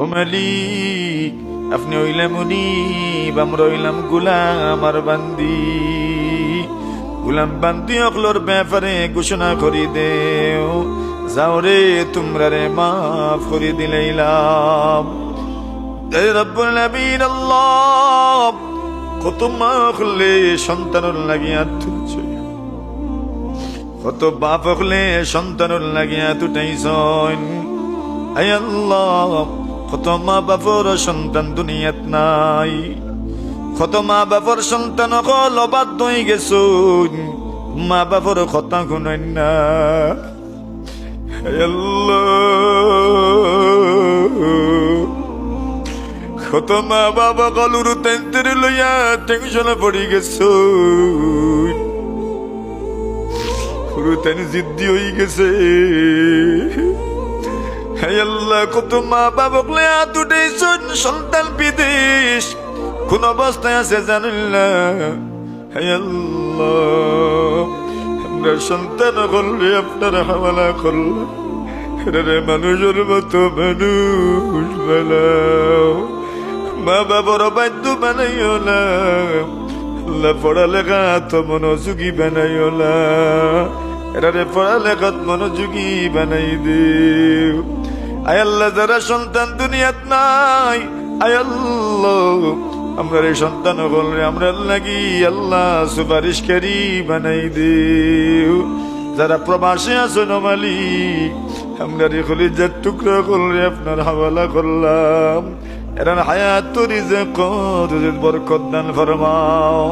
ও মালিক, আপনি হইলাম মুনিব, আমরা হইলাম গুলাম আর বান্দি। গুলাম বান্দি অকলোর ব্যাপারে ঘোষণা করি দেও, যাও রে তোমরা রে মাফ করি দিলাম। রব্বুল আলামিন আল্লাহ, কত মা হলে সন্তানের লাগিয়া তুলছে, কত বাপ হলে সন্তানের লাগিয়া তুটাইছেন। আয় আল্লাহ, কত মা বাপর সন্তান দুনিয়াত নাই, কত মা বাপর সন্তান অকল অবাধ্য হয়ে গেছুন, মা বাপর কথা শুনেন না। আয় আল্লাহ, কত মা বাবা কলুর টেনশন লইয়া টেনশনে পড়ি গেছুন, পুরুতেন জিদ্দি হয়ে গেছে। হে আল্লাহ, কত মা বাবক লইয়া দুটাইছুন, সন্তান বিদেশ কোন অবস্থায় আছে জানেন না। হে আল্লাহ, আমরা সন্তান করলে আপনার হাওয়ালা করলাম, রে মানুষের মতো মানুষ বানাও, মা বাবার বাধ্য বানাইও না। আল্লাহ, পড়ালেখা তো মনোযোগী বানাইও না, এরা পড়ালেখাত মনোযোগী বানাই দিও। আয় আল্লাহ, যারা সন্তান দুনিয়াত নাই, আয় আল্লাহ, আমরা এই সন্তান বললে আমরা লাগি আল্লাহ সুপারিশকারী বানাই দিও। যারা প্রবাসী আছেন মালিক, আমরা রে কলিজার টুকরা করলে আপনার হাওয়ালা করলাম, এরা হায়াত রিজক বরকত দান ফরমাও।